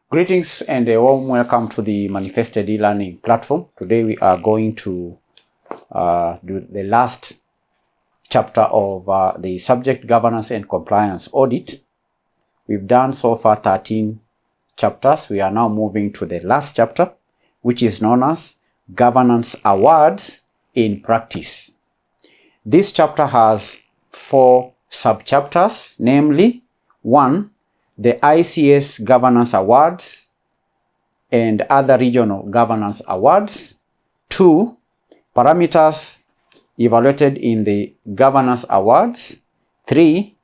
Greetings and a warm welcome to the Manifested e-learning platform. Today we are going to do the last chapter of the subject governance and compliance audit. We've done so far 13 chapters. We are now moving to the last chapter, which is known as Governance Awards in Practice. This chapter has 4 sub-chapters, namely 1. The ICS Governance Awards and other regional governance awards. 2. Parameters evaluated in the governance awards. 3.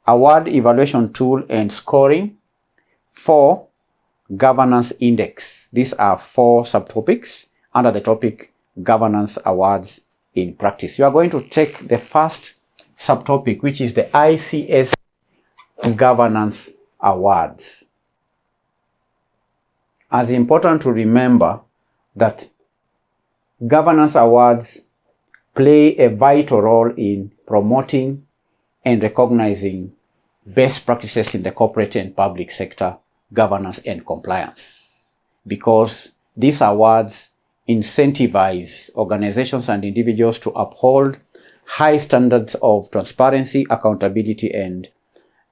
Award evaluation tool and scoring. 4. Governance index. These are 4 subtopics under the topic Governance Awards in Practice. You are going to take the first subtopic, which is the ICS Governance Awards. It's important to remember that governance awards play a vital role in promoting and recognizing best practices in the corporate and public sector governance and compliance, because these awards incentivize organizations and individuals to uphold high standards of transparency, accountability, and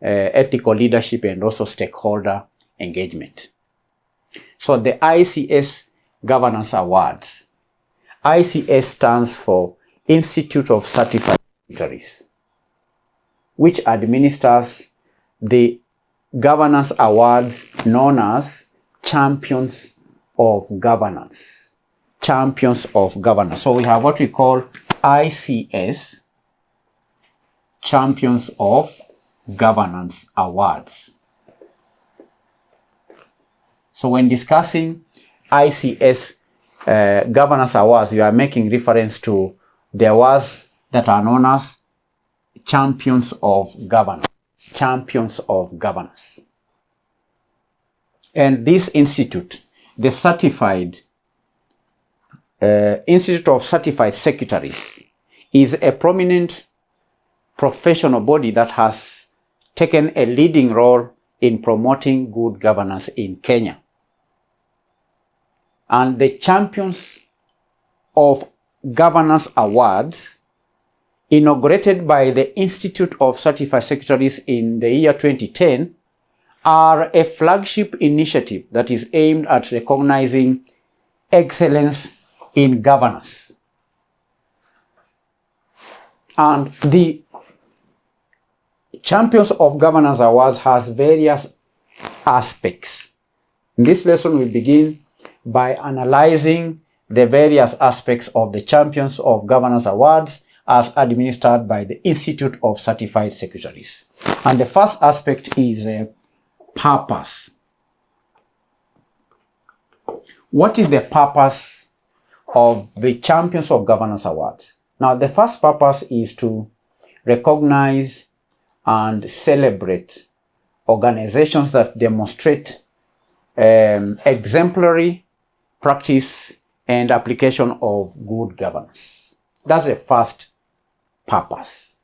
ethical leadership, and also stakeholder engagement. So the ICS Governance Awards. ICS stands for Institute of Certified Secretaries, which administers the governance awards known as Champions of Governance. Champions of Governance. So we have what we call ICS Champions of Governance Awards. So when discussing ICS Governance Awards, you are making reference to the awards that are known as Champions of Governance. Champions of Governance. And this institute, the Institute of Certified Secretaries, is a prominent professional body that has taken a leading role in promoting good governance in Kenya. And the Champions of Governance Awards, inaugurated by the Institute of Certified Secretaries in the year 2010, are a flagship initiative that is aimed at recognizing excellence in governance. And the Champions of Governance Awards has various aspects. In this lesson, we begin by analyzing the various aspects of the Champions of Governance Awards as administered by the Institute of Certified Secretaries. And the first aspect is purpose. What is the purpose of the Champions of Governance Awards? Now, the first purpose is to recognize and celebrate organizations that demonstrate exemplary practice and application of good governance. That's the first purpose,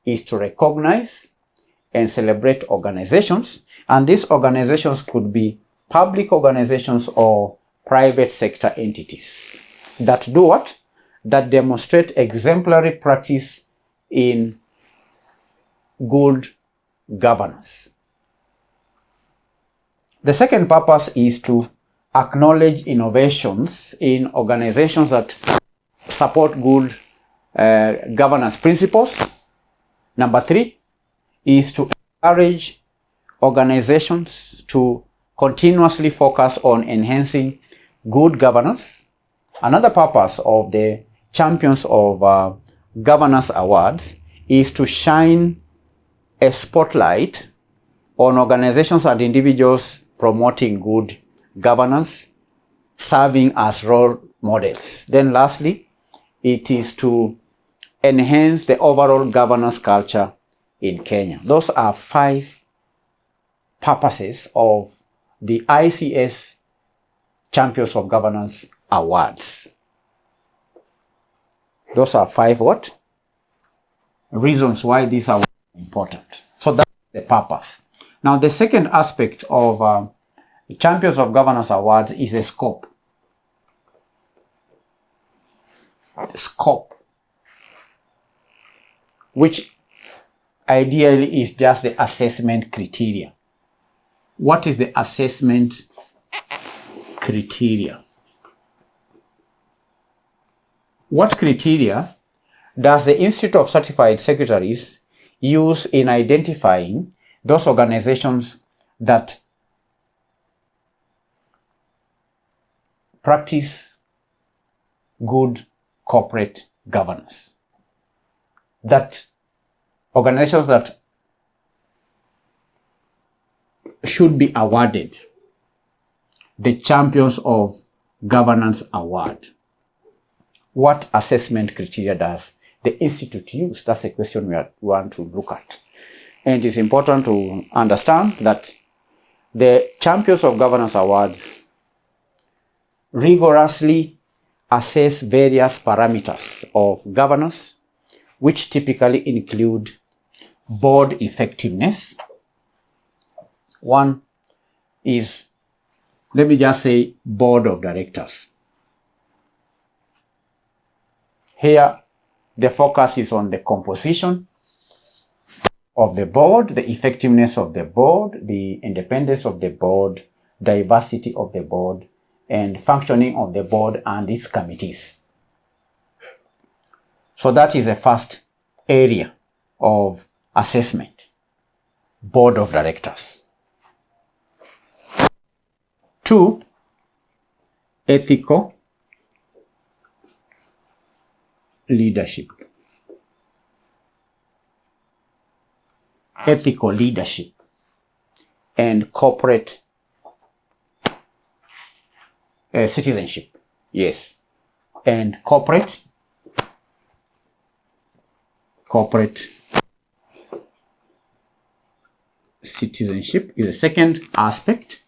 is to recognize and celebrate organizations, and these organizations could be public organizations or private sector entities that do what? That demonstrate exemplary practice in good governance. The second purpose is to acknowledge innovations in organizations that support good governance principles. Number 3 is to encourage organizations to continuously focus on enhancing good governance. Another purpose of the Champions of Governance Awards is to shine a spotlight on organizations and individuals promoting good governance, serving as role models. Then lastly, it is to enhance the overall governance culture in Kenya. Those are 5 purposes of the ICS Champions of Governance Awards. Those are 5 what? Reasons why these are important. So that's the purpose. Now, the second aspect of Champions of Governance Awards is the scope. Scope, which ideally is just the assessment criteria. What is the assessment criteria? What criteria does the Institute of Certified Secretaries use in identifying those organizations that practice good corporate governance? That organizations that should be awarded the Champions of Governance Award. What assessment criteria does the Institute use? That's the question we want to look at. And it's important to understand that the Champions of Governance Awards rigorously assess various parameters of governance, which typically include board effectiveness. One is, let me just say, board of directors. Here, the focus is on the composition of the board, the effectiveness of the board, the independence of the board, diversity of the board, and functioning of the board and its committees. So that is the first area of assessment, board of directors. 2, ethical leadership. Ethical leadership and corporate citizenship. Yes. And corporate citizenship is the second aspect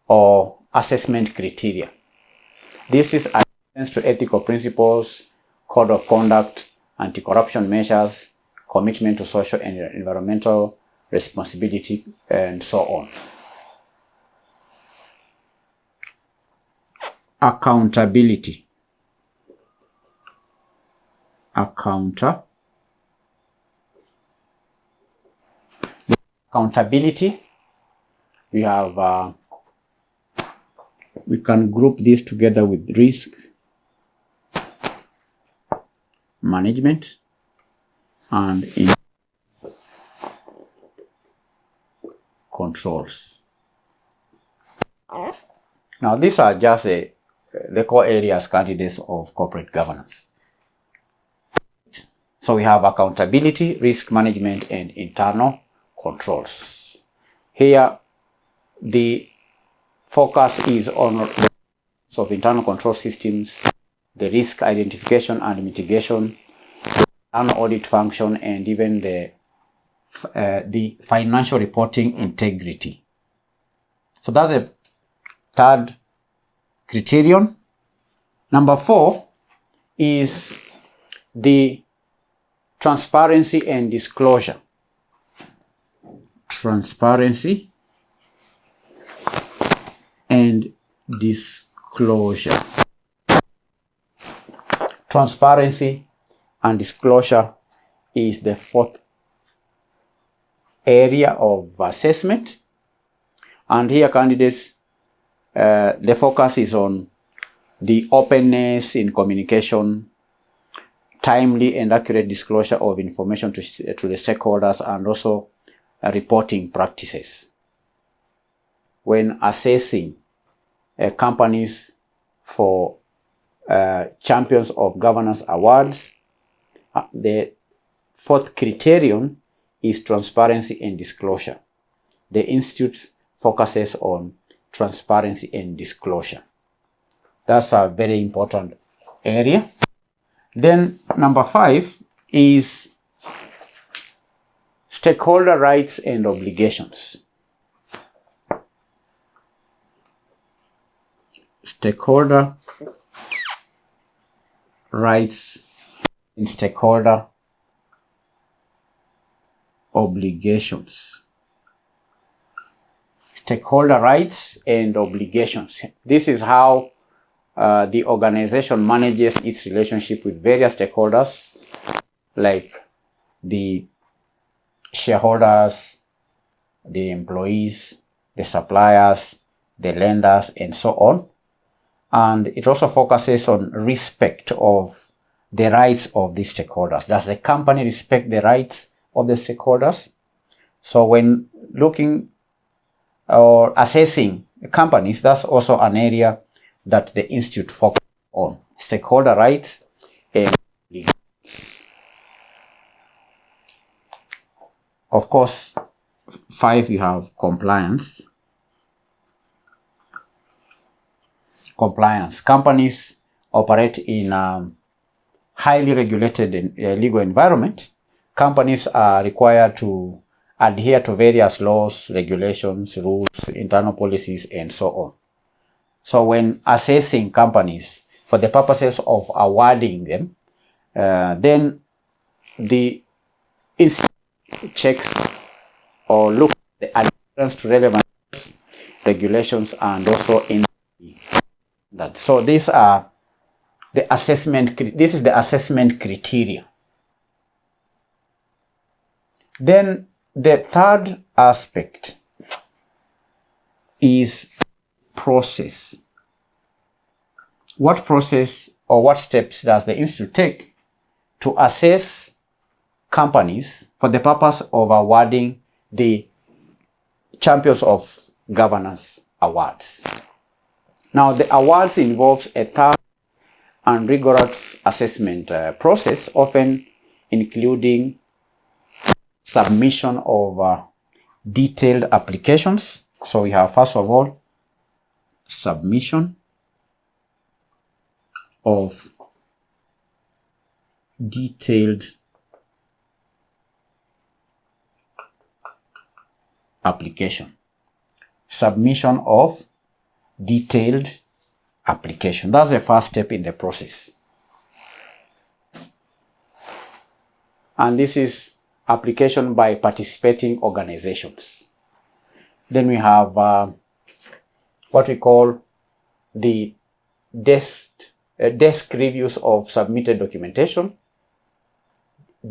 or assessment criteria. This is adherence to ethical principles, code of conduct, anti-corruption measures, commitment to social and environmental responsibility, and so on. Accountability. Accountability, we have, we can group this together with risk management and controls. Now, these are just the core areas candidates of corporate governance. So we have accountability, risk management, and internal controls. Here, the focus is on the of internal control systems, the risk identification and mitigation, an audit function, and even the financial reporting integrity. So that's the third criterion. Number 4 is the transparency and disclosure. Transparency and disclosure. Transparency and disclosure is the 4th area of assessment. And here candidates, the focus is on the openness in communication, timely and accurate disclosure of information to the stakeholders, and also reporting practices. When assessing companies for Champions of Governance Awards, the 4th criterion is transparency and disclosure. The Institute focuses on transparency and disclosure. That's a very important area. Then number 5 is stakeholder rights and obligations. Stakeholder rights and stakeholder obligations. stakeholder rights and obligations. This is how the organization manages its relationship with various stakeholders, like the shareholders, the employees, the suppliers, the lenders, and so on. And it also focuses on respect of the rights of the stakeholders. Does the company respect the rights of the stakeholders? So when looking or assessing companies, that's also an area that the Institute focuses on. Stakeholder rights and obligations. Of course, 5, you have compliance. Compliance. Companies operate in a highly regulated legal environment. Companies are required to adhere to various laws, regulations, rules, internal policies, and so on. So when assessing companies for the purposes of awarding them, then the institute checks or look at the adherence to relevant regulations and also in that. So these are the assessment. This is the assessment criteria. Then the third aspect is process. What process or what steps does the institute take to assess companies for the purpose of awarding the Champions of Governance Awards? Now, the awards involves a thorough and rigorous assessment process, often including submission of detailed applications. So we have, first of all, submission of detailed application. Submission of detailed application. That's the first step in the process. And this is application by participating organizations. Then we have what we call the desk reviews of submitted documentation.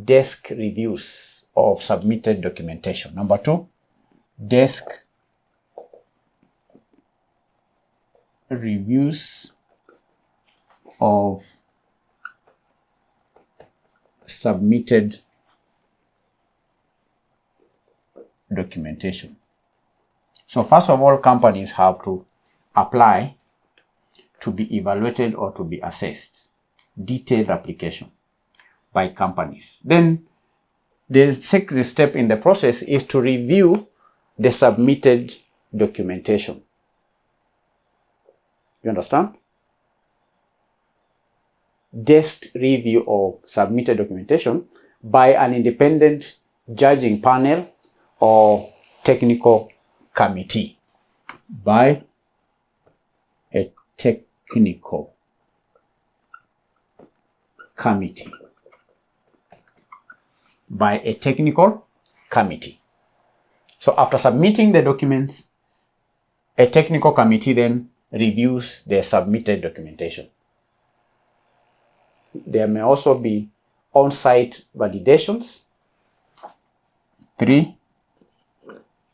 Desk reviews of submitted documentation. Number 2, desk reviews of submitted documentation. So first of all, companies have to apply to be evaluated or to be assessed. Detailed application by companies. Then the second step in the process is to review the submitted documentation. You understand? Desk review of submitted documentation by an independent judging panel or technical committee. By a technical committee. By a technical committee. So after submitting the documents, a technical committee then reviews the submitted documentation. There may also be on-site validations. 3,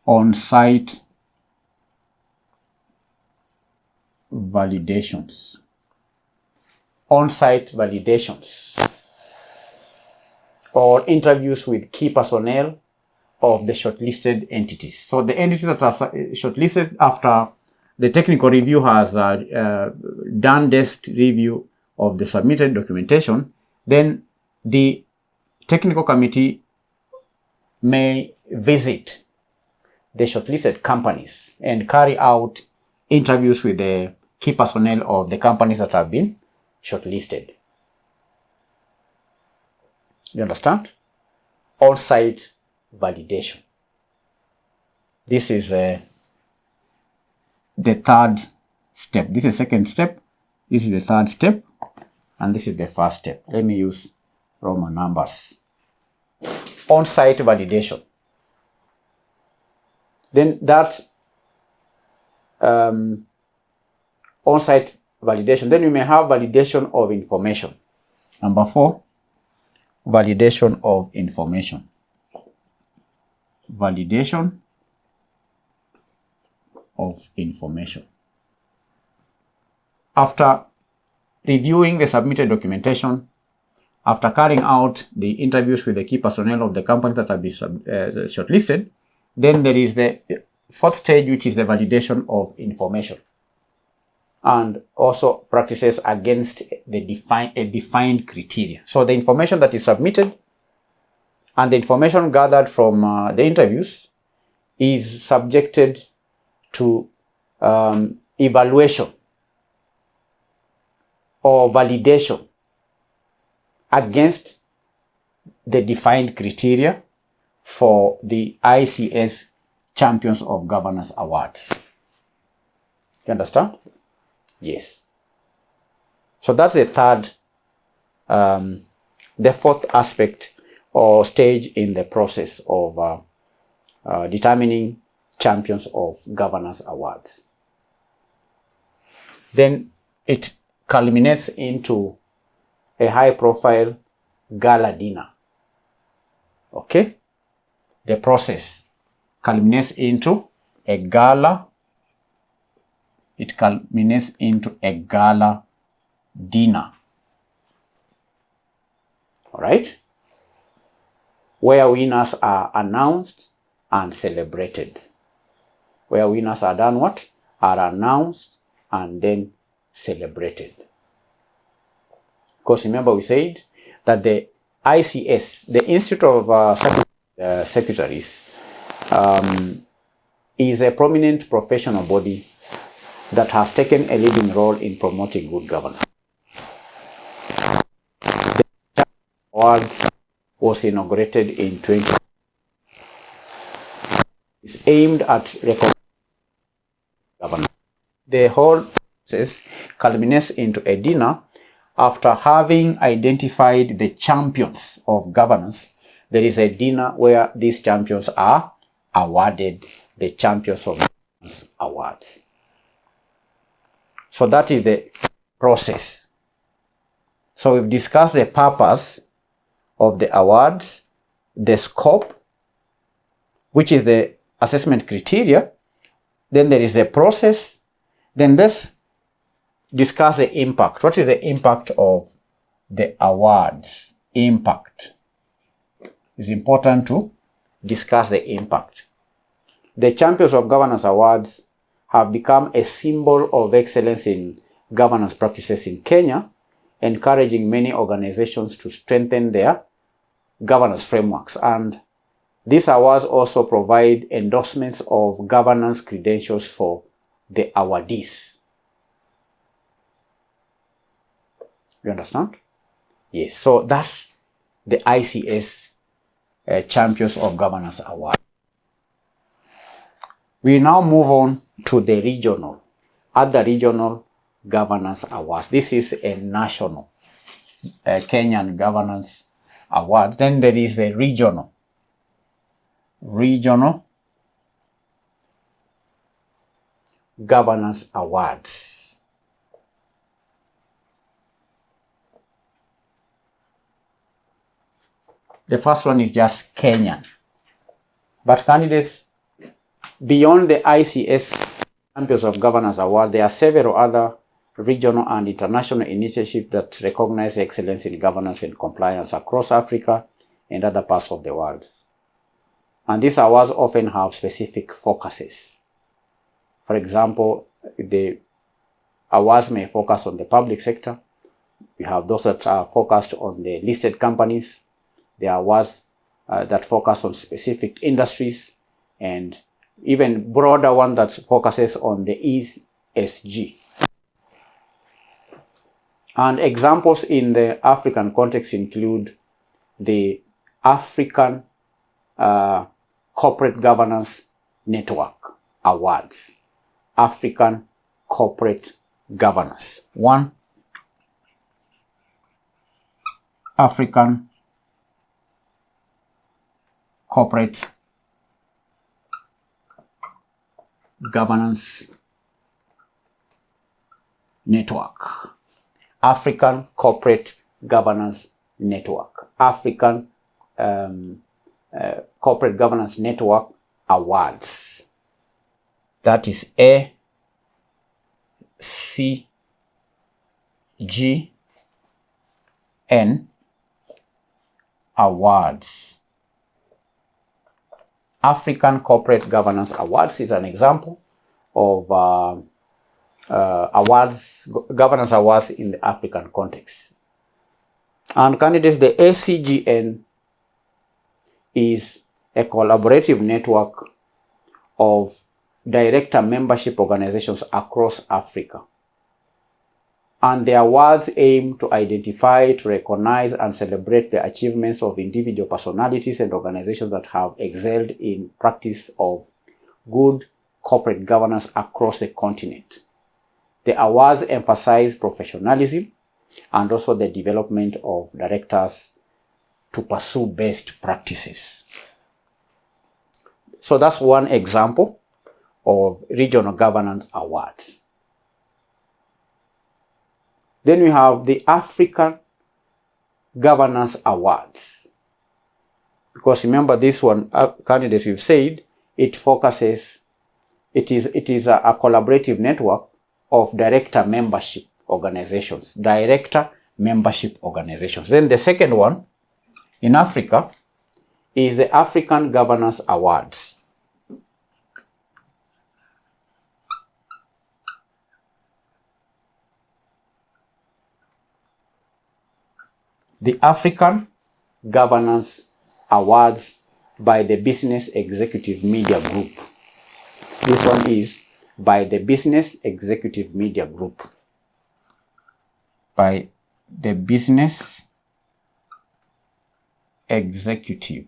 on-site validations. On-site validations or interviews with key personnel of the shortlisted entities. So the entities that are shortlisted after the technical review has done desk review of the submitted documentation, then the technical committee may visit the shortlisted companies and carry out interviews with the key personnel of the companies that have been shortlisted. You understand? On-site validation. This is the third step. This is the second step. This is the third step. And this is the first step. Let me use Roman numbers. On-site validation. Then that on-site validation. Then we may have validation of information. Number 4, validation of information. Validation of information. After reviewing the submitted documentation, after carrying out the interviews with the key personnel of the company that have been shortlisted, then there is the 4th stage, which is the validation of information, and also practices against the defined criteria. So the information that is submitted and the information gathered from the interviews is subjected to evaluation or validation against the defined criteria for the ICS Champions of Governance Awards. You understand? Yes. So that's the 4th aspect or stage in the process of determining Champions of Governance Awards. Then it culminates into a high-profile gala dinner. Okay? The process culminates into a gala. It culminates into a gala dinner. All right? Where winners are announced and celebrated. Where winners are done what? Are announced and then celebrated. Because remember we said that the ICS, the Institute of Secretaries, is a prominent professional body that has taken a leading role in promoting good governance. The Awards was inaugurated in 2020. It's aimed at recognizing governance. The whole process culminates into a dinner. After having identified the champions of governance, there is a dinner where these champions are awarded the Champions of Governance Awards. So that is the process. So we've discussed the purpose of the awards, the scope, which is the assessment criteria. Then there is the process. Then let's discuss the impact. What is the impact of the awards? Impact. It's important to discuss the impact. The Champions of Governance Awards have become a symbol of excellence in governance practices in Kenya, encouraging many organizations to strengthen their governance frameworks. And these awards also provide endorsements of governance credentials for the awardees. You understand? Yes. So that's the ICS Champions of Governance Award. We now move on to the other regional governance awards. This is a national Kenyan governance award. Then there is the regional governance awards. The first one is just Kenyan. But candidates beyond the ICS Champions of Governance Award, there are several other regional and international initiatives that recognize excellence in governance and compliance across Africa and other parts of the world. And these awards often have specific focuses. For example, the awards may focus on the public sector. We have those that are focused on the listed companies. There are awards that focus on specific industries, and even broader one that focuses on the ESG. And examples in the African context include the African Corporate Governance Network Awards. African Corporate Governance. One, African Corporate Governance Network, African Corporate Governance Network, African Corporate Governance Network Awards. That is ACGN Awards. African Corporate Governance Awards is an example of awards, governance awards in the African context. And candidates, the ACGN is a collaborative network of director membership organizations across Africa. And the awards aim to identify, to recognize, and celebrate the achievements of individual personalities and organizations that have excelled in practice of good corporate governance across the continent. The awards emphasize professionalism and also the development of directors to pursue best practices. So that's one example of regional governance awards. Then we have the African Governance Awards. Because remember this one, candidates, we've said, it focuses, it is a collaborative network of director membership organizations. Director membership organizations. Then the second one in Africa is the African Governance Awards. The African Governance Awards by the Business Executive Media Group. This one is by the Business Executive Media Group. By the Business Executive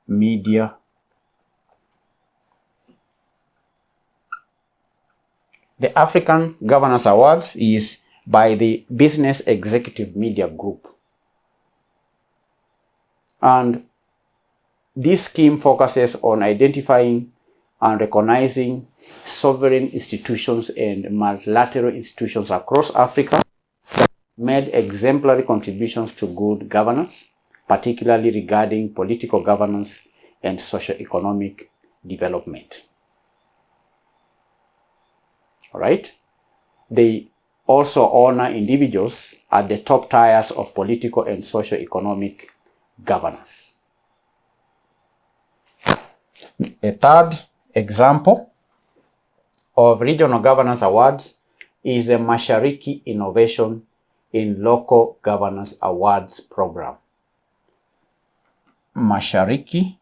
Media. The African Governance Awards is by the Business Executive Media Group. And this scheme focuses on identifying and recognizing sovereign institutions and multilateral institutions across Africa that made exemplary contributions to good governance, particularly regarding political governance and socio-economic development. All right? They also honor individuals at the top tiers of political and socio-economic governance. A third example of regional governance awards is the Mashariki Innovation in Local Governance Awards program. Mashariki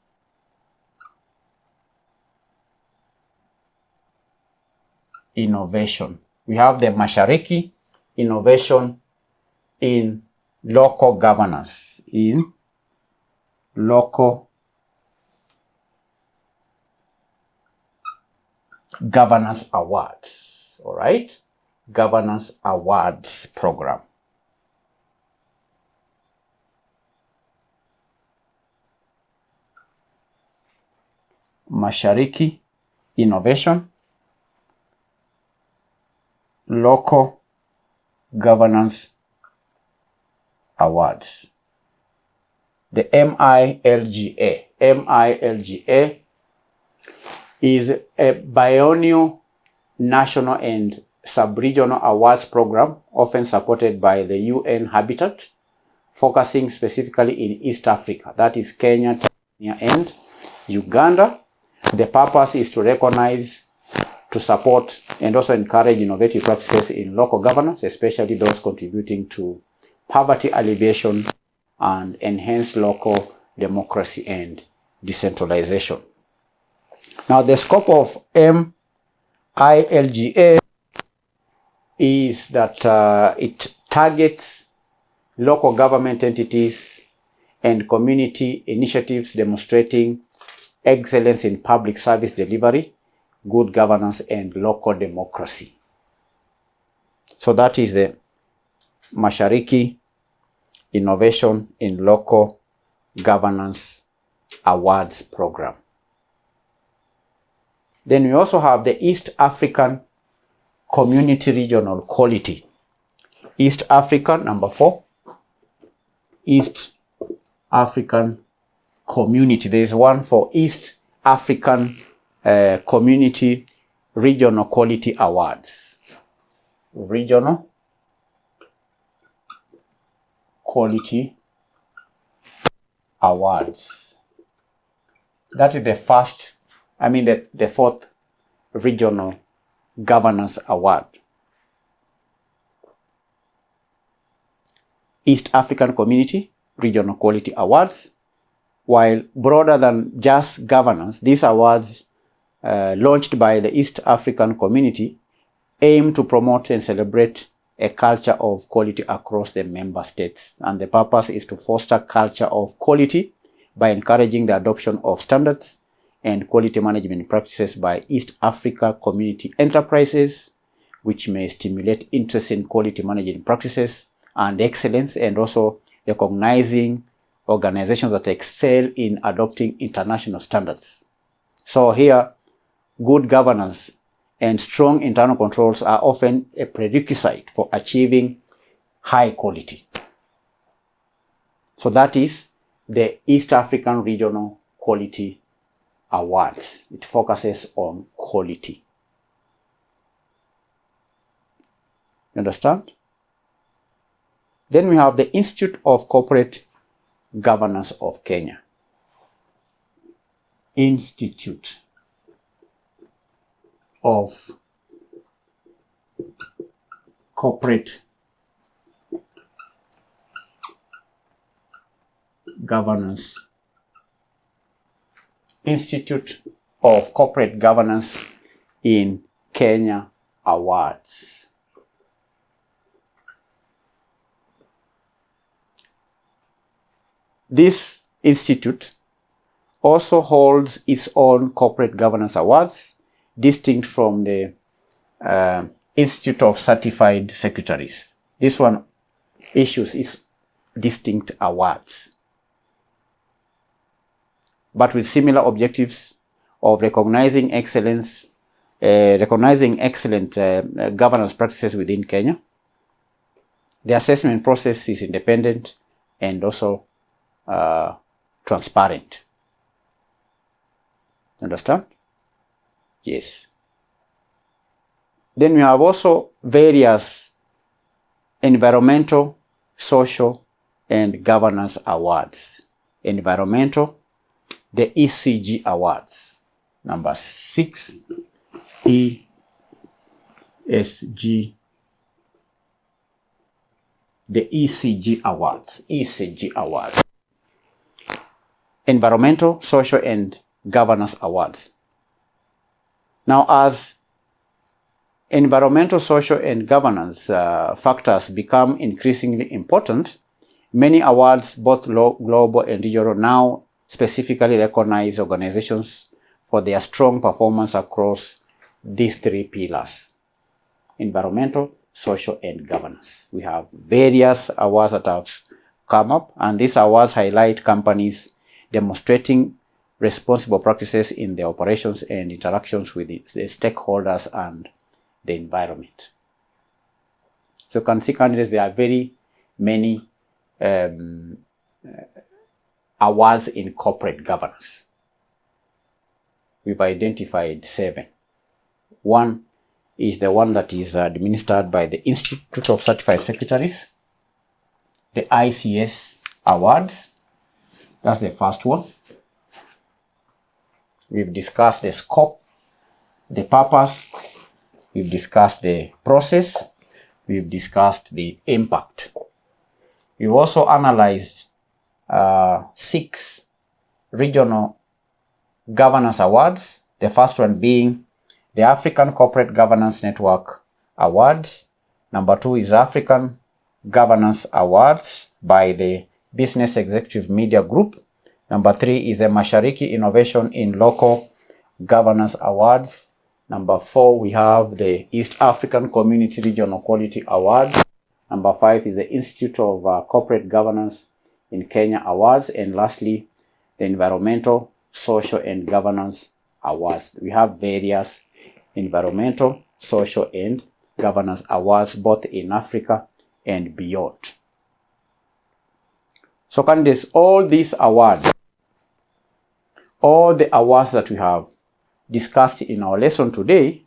Innovation. We have the Mashariki Innovation in Local Governance. In Local Governance Awards. All right? Governance Awards program. Mashariki Innovation Local Governance Awards. The MILGA. MILGA is a biennial national and sub-regional awards program often supported by the UN Habitat, focusing specifically in East Africa. That is Kenya, Tanzania, and Uganda. The purpose is to recognize, to support, and also encourage innovative practices in local governance, especially those contributing to poverty alleviation and enhanced local democracy and decentralization. Now, the scope of MILGA is that it targets local government entities and community initiatives demonstrating excellence in public service delivery, good governance, and local democracy. So that is the Mashariki Innovation in Local Governance Awards program. Then we also have the East African Community Regional Quality. East African, number 4. East African Community. There is one for East African Community Regional Quality Awards. Regional Quality Awards. That is the first, the fourth Regional Governance Award. East African Community Regional Quality Awards. While broader than just governance, these awards launched by the East African community aim to promote and celebrate a culture of quality across the member states. And the purpose is to foster culture of quality by encouraging the adoption of standards and quality management practices by East Africa community enterprises, which may stimulate interest in quality management practices and excellence, and also recognizing organizations that excel in adopting international standards. So here, good governance and strong internal controls are often a prerequisite for achieving high quality. So that is the East African Regional Quality Awards. It focuses on quality. You understand? Then we have the Institute of Corporate Governance of Kenya. Institute of Corporate Governance. Institute of Corporate Governance in Kenya Awards. This institute also holds its own corporate governance awards, distinct from the Institute of Certified Secretaries. This one issues its distinct awards, but with similar objectives of recognizing excellent governance practices within Kenya. The assessment process is independent and also transparent. Understand? Yes. Then we have also various environmental, social, and governance awards. Environmental, the ECG Awards. Number 6, ESG, the ECG Awards. ECG Awards. Environmental, Social, and Governance Awards. Now, as environmental, social, and governance factors become increasingly important, many awards, both global and regional, now specifically recognize organizations for their strong performance across these 3 pillars: environmental, social, and governance. We have various awards that have come up, and these awards highlight companies demonstrating responsible practices in their operations and interactions with the stakeholders and the environment. So you can see, candidates, there are very many awards in corporate governance. We've identified 7. One is the one that is administered by the Institute of Certified Secretaries, the ICS Awards. That's the first one. We've discussed the scope, the purpose, we've discussed the process, we've discussed the impact. We've also analyzed 6 regional governance awards, the first one being the African Corporate Governance Network Awards. Number 2 is African Governance Awards by the Business Executive Media Group. Number 3 is the Mashariki Innovation in Local Governance Awards. Number 4, we have the East African Community Regional Quality Awards. Number 5 is the Institute of Corporate Governance in Kenya Awards. And lastly, the Environmental, Social, and Governance Awards. We have various environmental, social, and Governance Awards, both in Africa and beyond. So candidates, all these awards, all the awards that we have discussed in our lesson today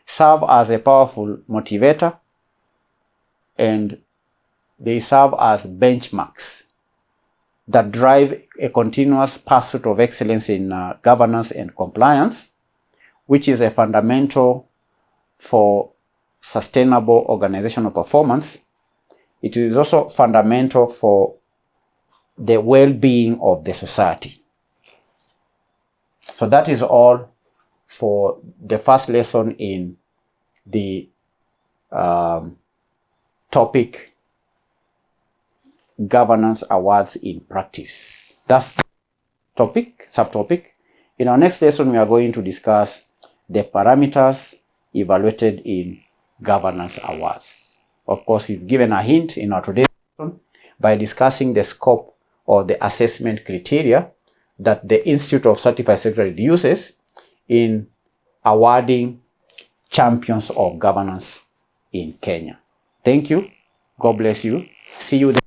serve as a powerful motivator, and they serve as benchmarks that drive a continuous pursuit of excellence in governance and compliance, which is a fundamental for sustainable organizational performance. It is also fundamental for the well-being of the society. So that is all for the first lesson in the topic Governance Awards in Practice. That's subtopic. In our next lesson, we are going to discuss the parameters evaluated in Governance Awards. Of course, we've given a hint in our today's lesson by discussing the scope or the assessment criteria that the Institute of Certified Secretary uses in awarding champions of governance in Kenya. Thank you. God bless you. See you then.